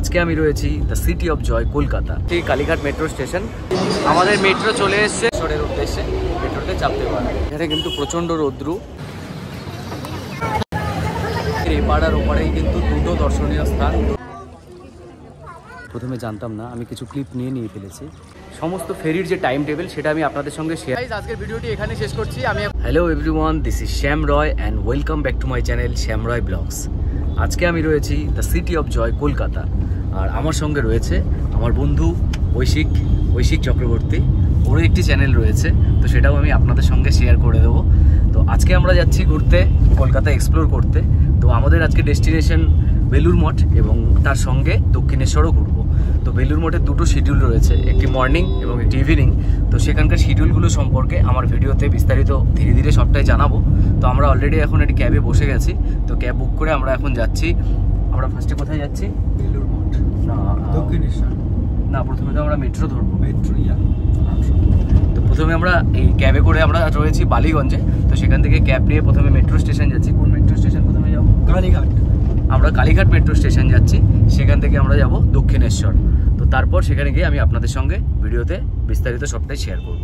আজকে আমি রয়েছি the city of joy Kolkata, এই কালীঘাট মেট্রো স্টেশন। আমাদের মেট্রো চলে এসছে শহরের উদ্দেশ্যে, মেট্রোতে চাপতে পারে। এখানে কিন্তু প্রচণ্ড রৌদ্র। এই পাড়ার ওপারেই কিন্তু দুটো দর্শনীয় স্থান। প্রথমে জানতাম না, আমি কিছু ক্লিপ নিয়ে ফেলেছি। সমস্ত ফেরির যে টাইম টেবিল সেটা আমি আপনাদের সঙ্গে শেয়ার। আজকের ভিডিওটি এখানে শেষ করছি। Hello everyone, this is Shyam Roy and welcome back to my channel Shyam Roy vlogs. আজকে আমি রয়েছি the city of joy Kolkata, আর আমার সঙ্গে রয়েছে আমার বন্ধু ঐশিক চক্রবর্তী। ওরও একটি চ্যানেল রয়েছে, তো সেটাও আমি আপনাদের সঙ্গে শেয়ার করে দেবো। তো আজকে আমরা যাচ্ছি ঘুরতে, কলকাতা এক্সপ্লোর করতে। তো আমাদের আজকে ডেস্টিনেশন বেলুড় মঠ এবং তার সঙ্গে দক্ষিণেশ্বরও ঘুরবো। তো বেলুড় মঠের দুটো শিডিউল রয়েছে, একটি মর্নিং এবং একটি ইভিনিং। তো সেখানকার শিডিউলগুলো সম্পর্কে আমার ভিডিওতে বিস্তারিত ধীরে ধীরে সবটাই জানাবো। তো আমরা অলরেডি এখন একটি ক্যাবে বসে গেছি, তো ক্যাব বুক করে আমরা এখন যাচ্ছি। আমরা ফার্স্টে কোথায় যাচ্ছি? বেলুড় মঠ না দক্ষিণেশ্বর না, প্রথমে তো আমরা মেট্রো ধরবো। তো প্রথমে আমরা এই ক্যাবে করে আমরা রয়েছি বালিগঞ্জে। তো সেখান থেকে ক্যাব নিয়ে প্রথমে মেট্রো স্টেশন যাচ্ছি। কোন মেট্রো স্টেশন প্রথমে যাবো? কালীঘাট। আমরা কালীঘাট মেট্রো স্টেশন যাচ্ছি, সেখান থেকে আমরা যাব দক্ষিণেশ্বর। তো তারপর সেখানে গিয়ে আমি আপনাদের সঙ্গে ভিডিওতে বিস্তারিত সবটাই শেয়ার করব।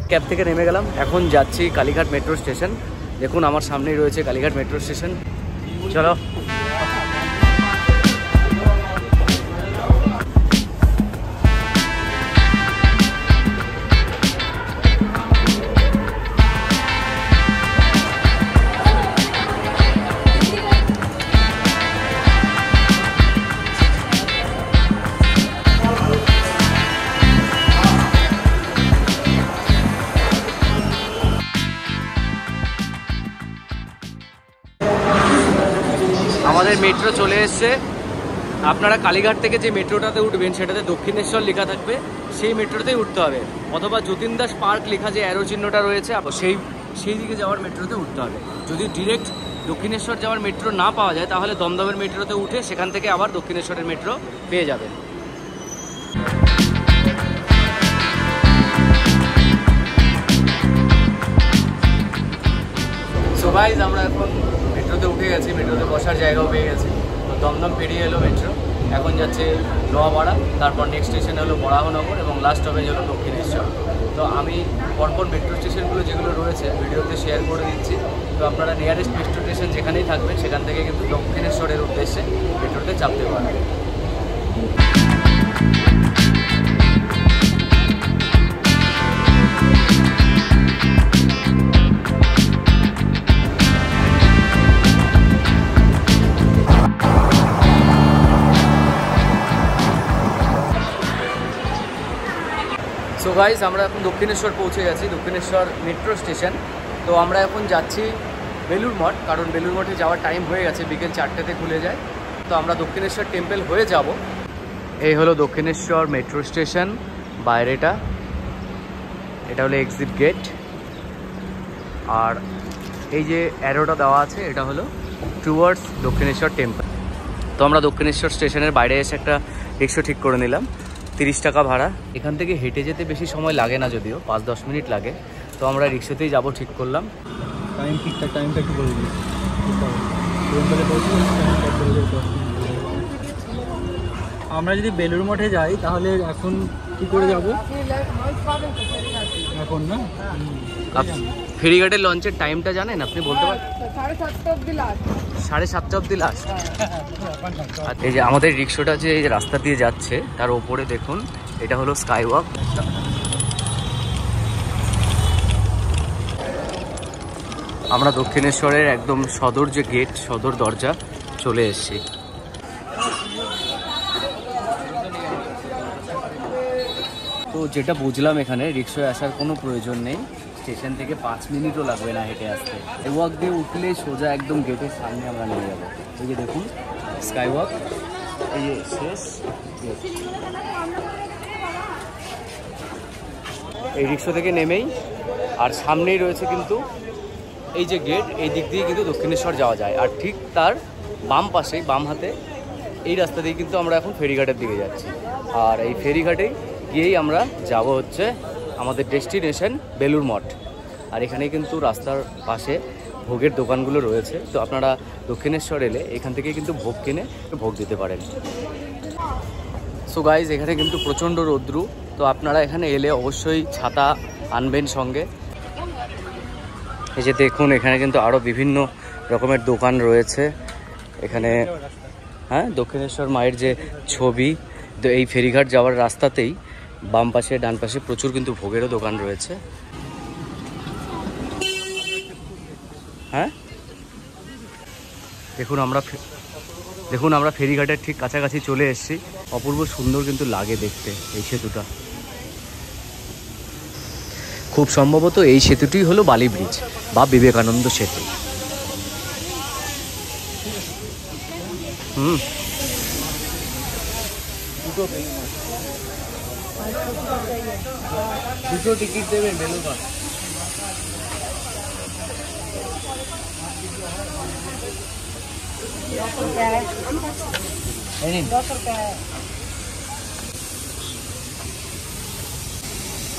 ক্যাব থেকে নেমে গেলাম, এখন যাচ্ছি কালীঘাট মেট্রো স্টেশন। দেখুন আমার সামনেই রয়েছে কালীঘাট মেট্রো স্টেশন। চলো। আমাদের মেট্রো চলে এসছে। আপনারা কালীঘাট থেকে যে মেট্রোটাতে উঠবেন সেটাতে দক্ষিণেশ্বর লেখা থাকবে, সেই মেট্রোতেই উঠতে হবে। অথবা যতীন দাস পার্ক লেখা যে অ্যারো চিহ্নটা রয়েছে সেই দিকে যাওয়ার মেট্রোতে উঠতে হবে। যদি ডিরেক্ট দক্ষিণেশ্বর যাওয়ার মেট্রো না পাওয়া যায় তাহলে দমদমের মেট্রোতে উঠে সেখান থেকে আবার দক্ষিণেশ্বরের মেট্রো পেয়ে যাবেন। সো গাইস, আমরা এখন মেট্রোতে উঠে গেছি, মেট্রোতে বসার জায়গাও পেয়ে গেছি। তো দমদম পেরিয়ে এলো মেট্রো, এখন যাচ্ছে নোয়াপাড়া, তারপর নেক্সট স্টেশন হলো বরাহনগর এবং লাস্ট স্টপেজ হলো দক্ষিণেশ্বর। তো আমি পরপর মেট্রো স্টেশনগুলো যেগুলো রয়েছে ভিডিওতে শেয়ার করে দিচ্ছি। তো আপনারা নিয়ারেস্ট মেট্রো স্টেশন যেখানেই থাকবেন সেখান থেকে কিন্তু দক্ষিণেশ্বরের উদ্দেশ্যে মেট্রোতে চাপতে পারবেন। সো গাইস, আমরা এখন দক্ষিণেশ্বর পৌঁছে গেছি, দক্ষিণেশ্বর মেট্রো স্টেশন। তো আমরা এখন যাচ্ছি বেলুড় মঠ, কারণ বেলুড় মঠে যাওয়ার টাইম হয়ে গেছে, বিকেল 4টেতে খুলে যায়। তো আমরা দক্ষিণেশ্বর টেম্পল হয়ে যাব। এই হলো দক্ষিণেশ্বর মেট্রো স্টেশন, বাইরেটা এটা হলো এক্সিট গেট, আর এই যে অ্যারোটা দেওয়া আছে এটা হলো টুয়ার্ডস দক্ষিণেশ্বর টেম্পল। তো আমরা দক্ষিণেশ্বর স্টেশনের বাইরে এসে একটা রিক্সা ঠিক করে নিলাম, 30 টাকা ভাড়া। এখান থেকে হেঁটে যেতে বেশি সময় লাগে না, যদিও 5-10 মিনিট লাগে। তো আমরা রিক্সাতেই যাব ঠিক করলাম। টাইমটা একটু বলে দিই। আমরা যদি বেলুড় মঠে যাই তাহলে এখন কি করে যাব? এখন না, ফেরিঘাটের লঞ্চের টাইমটা জানেন আপনি? বলতে পারেন? 7:30 অব্দি লাস্ট। আর এই যে আমাদের রিক্সাটা যে রাস্তা দিয়ে যাচ্ছে তার ওপরে দেখুন, এটা হলো স্কাই ওয়াক। আমরা দক্ষিণেশ্বরের একদম সদর যে গেট, সদর দরজা চলে এসেছি। তো যেটা বুঝলাম, এখানে রিক্সায় আসার কোনো প্রয়োজন নেই, স্টেশন থেকে 5 মিনিটও লাগবে না হেঁটে আসতে। এই ওয়াক দিয়ে উঠলেই সোজা একদম গেটের সামনে আমরা নিয়ে যাবো। এই যে দেখুন স্কাই ওয়াক, এই যে শেষ। এই রিক্সা থেকে নেমেই আর সামনেই রয়েছে কিন্তু এই যে গেট, এই দিক দিয়ে কিন্তু দক্ষিণেশ্বর যাওয়া যায়। আর ঠিক তার বাম পাশেই, বাম হাতে এই রাস্তা দিয়ে কিন্তু আমরা এখন ফেরিঘাটের দিকে যাচ্ছি। আর এই ফেরিঘাটেই গিয়েই আমরা যাব হচ্ছে আমাদের ডেস্টিনেশন বেলুড় মঠ। আর এখানে কিন্তু রাস্তার পাশে ভোগের দোকানগুলো রয়েছে। তো আপনারা দক্ষিণেশ্বর এলে এখান থেকে কিন্তু ভোগ কিনে ভোগ দিতে পারেন। সো গাইজ, এখানে কিন্তু প্রচণ্ড রৌদ্রু, তো আপনারা এখানে এলে অবশ্যই ছাতা আনবেন সঙ্গে। এই যে দেখুন, এখানে কিন্তু আরও বিভিন্ন রকমের দোকান রয়েছে এখানে। হ্যাঁ, দক্ষিণেশ্বর মায়ের যে ছবি, তো এই ফেরিঘাট যাওয়ার রাস্তাতেই বাম পাশে ডান পাশে প্রচুর কিন্তু ভোগেরও দোকান রয়েছে। হ্যাঁ, দেখুন আমরা ফেরিঘাটের ঠিক কাছাকাছি চলে এসেছি। অপূর্ব সুন্দর কিন্তু লাগে দেখতে এই সেতুটা। খুব সম্ভবত এই সেতুটি হলো বালি ব্রিজ বা বিবেকানন্দ সেতু। দুটো টিকিট দেবেন বেলুড়।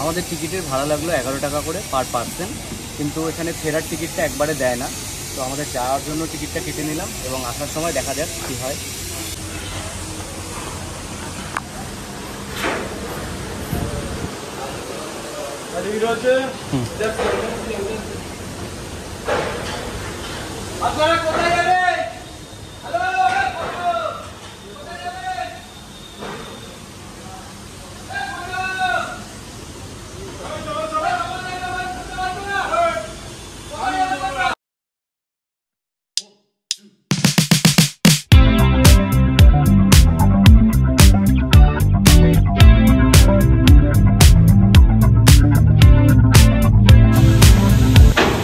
আমাদের টিকিটের ভাড়া লাগলো 11 টাকা করে পার পার্সন, কিন্তু এখানে ফেরার টিকিটটা একবারে দেয় না। তো আমাদের যাওয়ার জন্য টিকিটটা কেটে নিলাম এবং আসার সময় দেখা যাক কী হয়। আপনারা কোথায় যাবেন?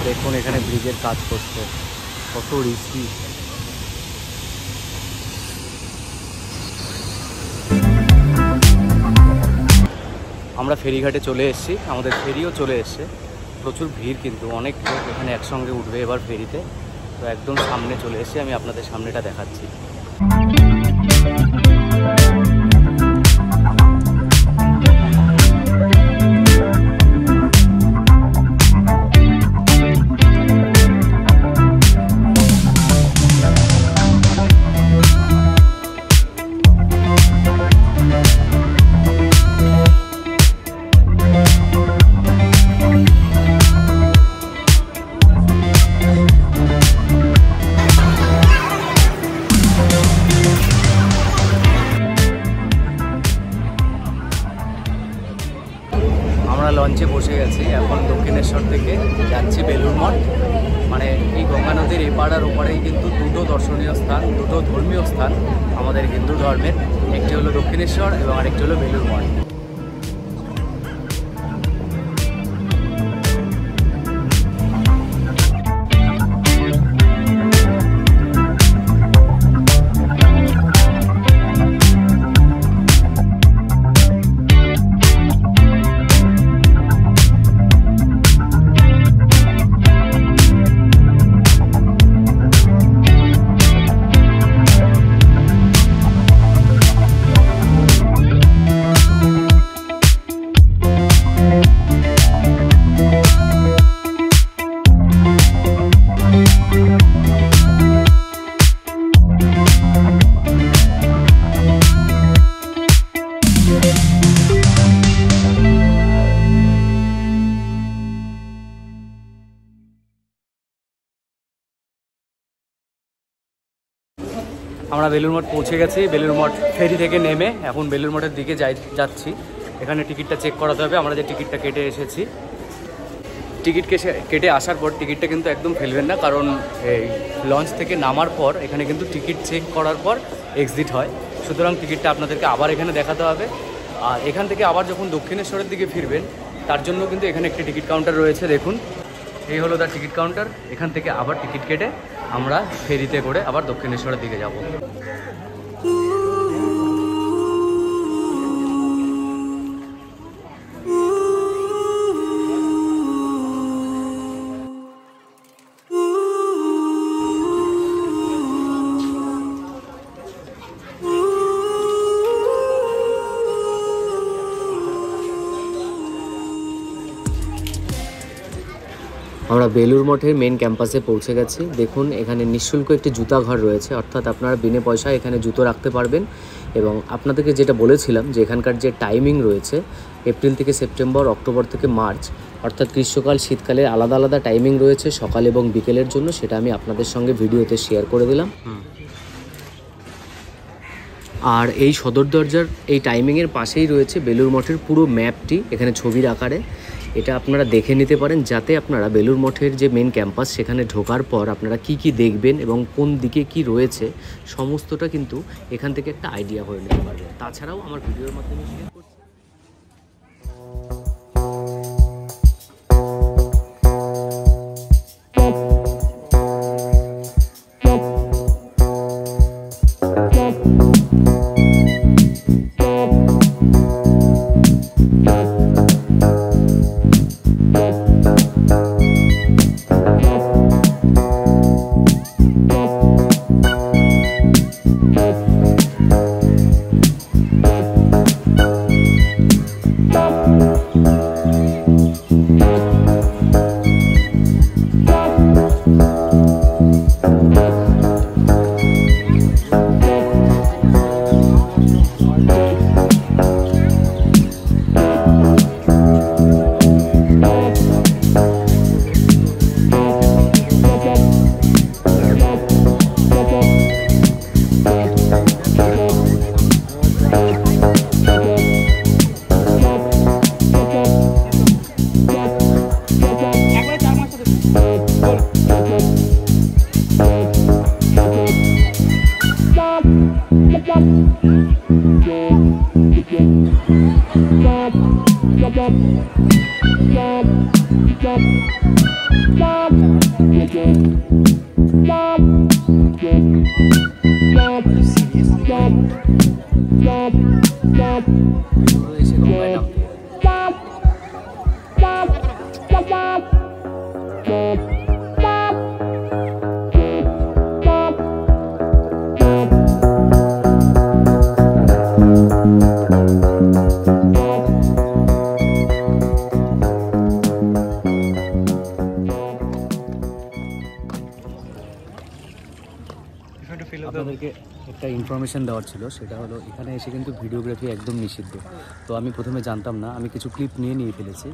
দেখুন এখানে ব্রিজের কাজ করছে, কত রিস্কি। আমরা ফেরিঘাটে চলে এসেছি, আমাদের ফেরিও চলে এসছে। প্রচুর ভিড়, কিন্তু অনেক লোক এখানে একসঙ্গে উঠবে এবার ফেরিতে। তো একদম সামনে চলে এসেছি, আমি আপনাদের সামনেটা দেখাচ্ছি। লঞ্চে বসে গেছি, এখন দক্ষিণেশ্বর থেকে যাচ্ছি বেলুড় মঠ। মানে এই গঙ্গা নদীর এপার আর ওপারেই কিন্তু দুটো দর্শনীয় স্থান, দুটো ধর্মীয় স্থান আমাদের হিন্দু ধর্মের। একটি হলো দক্ষিণেশ্বর এবং আরেকটি হলো বেলুড় মঠ। আমরা বেলুড় মঠ পৌঁছে গেছি। বেলুড় মঠ ফেরি থেকে নেমে এখন বেলুড় মঠের দিকে যাচ্ছি। এখানে টিকিটটা চেক করাতে হবে। আমরা যে টিকিটটা কেটে এসেছি, টিকিট কেটে আসার পর টিকিটটা কিন্তু একদম ফেলবেন না, কারণ এই লঞ্চ থেকে নামার পর এখানে কিন্তু টিকিট চেক করার পর এক্সিট হয়। সুতরাং টিকিটটা আপনাদেরকে আবার এখানে দেখাতে হবে। আর এখান থেকে আবার যখন দক্ষিণেশ্বরের দিকে ফিরবেন তার জন্য কিন্তু এখানে একটি টিকিট কাউন্টার রয়েছে। দেখুন, এই হলো তার টিকিট কাউন্টার। এখান থেকে আবার টিকিট কেটে আমরা ফেরিতে করে আবার দক্ষিণেশ্বরের দিকে যাব। আমরা আমরা বেলুর মঠের মেন ক্যাম্পাসে পৌঁছে গেছি। দেখুন এখানে নিঃশুল্ক একটি জুতা ঘর রয়েছে, অর্থাৎ আপনারা বিনা পয়সায় এখানে জুতো রাখতে পারবেন। এবং আপনাদেরকে যেটা বলেছিলাম যে এখানকার যে টাইমিং রয়েছে এপ্রিল থেকে সেপ্টেম্বর, অক্টোবর থেকে মার্চ, অর্থাৎ গ্রীষ্মকাল শীতকালে আলাদা আলাদা টাইমিং রয়েছে সকাল এবং বিকেলের জন্য, সেটা আমি আপনাদের সঙ্গে ভিডিওতে শেয়ার করে দিলাম। আর এই সদর দরজার এই টাইমিংয়ের পাশেই রয়েছে বেলুর মঠের পুরো ম্যাপটি, এখানে ছবির আকারে। এটা আপনারা দেখে নিতে পারেন, যাতে আপনারা বেলুর মঠের যে মেন ক্যাম্পাস সেখানে ঢোকার পর আপনারা কি কি দেখবেন এবং কোন দিকে কি রয়েছে সমস্তটা কিন্তু এখান থেকে একটা আইডিয়া করে নিতে পারবেন। তাছাড়াও আমার ভিডিওর মাধ্যমে শেয়ার করছি। আপনাদেরকে একটা ইনফরমেশন দেওয়ার ছিল, সেটা হলো এখানে এসে কিন্তু ভিডিওগ্রাফি একদম নিষিদ্ধ। তো আমি প্রথমে জানতাম না, আমি কিছু ক্লিপ নিয়ে ফেলেছি।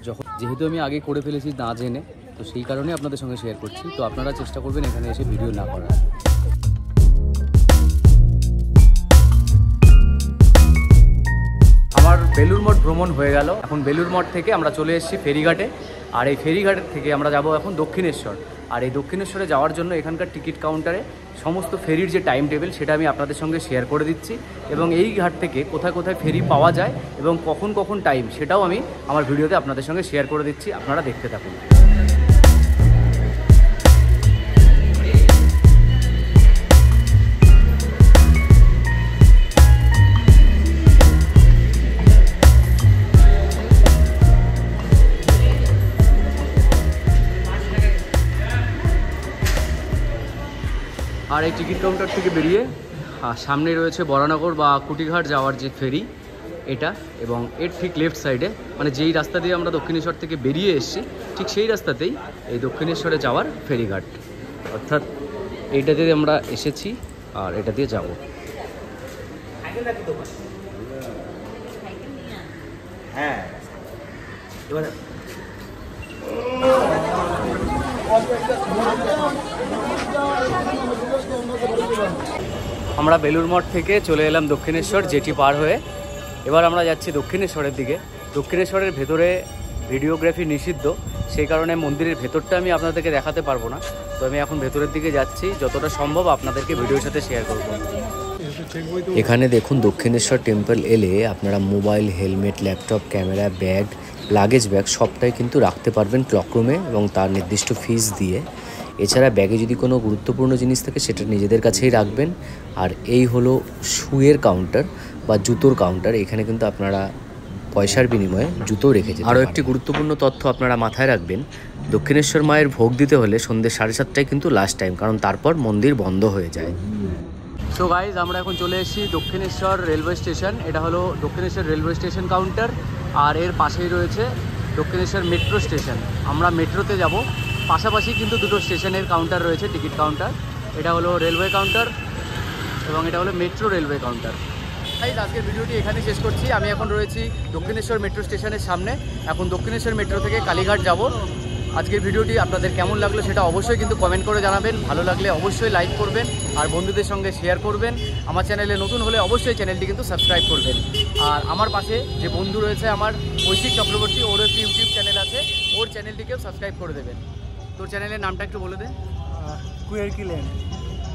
তো যেহেতু আমি আগে করে ফেলেছি না জেনে, তো সেই কারণে আপনাদের সঙ্গে শেয়ার করছি। তো আপনারা চেষ্টা করবেন এখানে এসে ভিডিও না করার। আমার বেলুর মঠ ভ্রমণ হয়ে গেল। এখন বেলুর মঠ থেকে আমরা চলে এসেছি ফেরিঘাটে, আর এই ফেরিঘাট থেকে আমরা যাব এখন দক্ষিণেশ্বর। আর এই দক্ষিণেশ্বরে যাওয়ার জন্য এখানকার টিকিট কাউন্টারে সমস্ত ফেরির যে টাইম টেবিল সেটা আমি আপনাদের সঙ্গে শেয়ার করে দিচ্ছি, এবং এই ঘাট থেকে কোথায় কোথায় ফেরি পাওয়া যায় এবং কখন কখন টাইম সেটাও আমি আমার ভিডিওতে আপনাদের সঙ্গে শেয়ার করে দিচ্ছি। আপনারা দেখতে থাকুন। আর এই টিকিট কাউন্টার থেকে বেরিয়ে সামনে রয়েছে বরানগর বা কুটিঘাট যাওয়ার যে ফেরি এটা, এবং এর ঠিক লেফট সাইডে মানে যেই রাস্তা দিয়ে আমরা দক্ষিণেশ্বর থেকে বেরিয়ে এসেছি ঠিক সেই রাস্তাতেই এই দক্ষিণেশ্বরে যাওয়ার ফেরিঘাট, অর্থাৎ এইটা দিয়ে আমরা এসেছি আর এটা দিয়ে যাব। হ্যাঁ এবারে আমরা বেলুর মঠ থেকে চলে এলাম দক্ষিণেশ্বর জেটি পার হয়ে। এবার আমরা যাচ্ছি দক্ষিণেশ্বরের দিকে। দক্ষিণেশ্বরের ভেতরে ভিডিওগ্রাফি নিষিদ্ধ, সেই কারণে মন্দিরের ভেতরটা আমি আপনাদেরকে দেখাতে পারবো না। তো আমি এখন ভেতরের দিকে যাচ্ছি, যতটা সম্ভব আপনাদেরকে ভিডিওর সাথে শেয়ার করব। এখানে দেখুন দক্ষিণেশ্বর টেম্পল এলে আপনারা mobile, helmet, laptop, camera, bag, luggage bag সবটাই কিন্তু রাখতে পারবেন ক্লকরুমে এবং তার নির্দিষ্ট ফিস দিয়ে। এছাড়া ব্যাগে যদি কোনো গুরুত্বপূর্ণ জিনিস থাকে সেটা নিজেদের কাছেই রাখবেন। আর এই হলো শুয়ের কাউন্টার বা জুতোর কাউন্টার, এখানে কিন্তু আপনারা পয়সার বিনিময়ে জুতো রেখেছেন। আরও একটি গুরুত্বপূর্ণ তথ্য আপনারা মাথায় রাখবেন, দক্ষিণেশ্বর মায়ের ভোগ দিতে হলে সন্ধ্যে 7:30টায় কিন্তু লাস্ট টাইম, কারণ তারপর মন্দির বন্ধ হয়ে যায়। সো গাইজ আমরা এখন চলে এসেছি দক্ষিণেশ্বর রেলওয়ে স্টেশন। এটা হলো দক্ষিণেশ্বর রেলওয়ে স্টেশন কাউন্টার, আর এর পাশেই রয়েছে দক্ষিণেশ্বর মেট্রো স্টেশন। আমরা মেট্রোতে যাব, পাশাপাশি কিন্তু দুটো স্টেশনের কাউন্টার রয়েছে, টিকিট কাউন্টার। এটা হলো রেলওয়ে কাউন্টার এবং এটা হলো মেট্রো রেলওয়ে কাউন্টার। আজকের ভিডিওটি এখানে শেষ করছি। আমি এখন রয়েছি দক্ষিণেশ্বর মেট্রো স্টেশনের সামনে। এখন দক্ষিণেশ্বর মেট্রো থেকে কালীঘাট যাব। আজকের ভিডিওটি আপনাদের কেমন লাগলো সেটা অবশ্যই কিন্তু কমেন্ট করে জানাবেন। ভালো লাগলে অবশ্যই লাইক করবেন আর বন্ধুদের সঙ্গে শেয়ার করবেন। আমার চ্যানেলে নতুন হলে অবশ্যই চ্যানেলটি কিন্তু সাবস্ক্রাইব করবেন। আর আমার পাশে যে বন্ধু রয়েছে আমার ঐশিক চক্রবর্তী, ওর একটি ইউটিউব চ্যানেল আছে, ওর চ্যানেলটিকেও সাবস্ক্রাইব করে দেবেন। তোর চ্যানেলের নামটা একটু বলে দে। কুয়ারকি ল্যান্ড।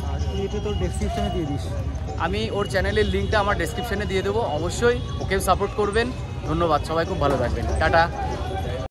আর এটা তোর ডেসক্রিপশনে দিয়ে দিস। আমি ওর চ্যানেলের লিঙ্কটা আমার ডেসক্রিপশনে দিয়ে দেবো, অবশ্যই ওকেও সাপোর্ট করবেন। ধন্যবাদ, সবাই খুব ভালো থাকবেন, টাটা।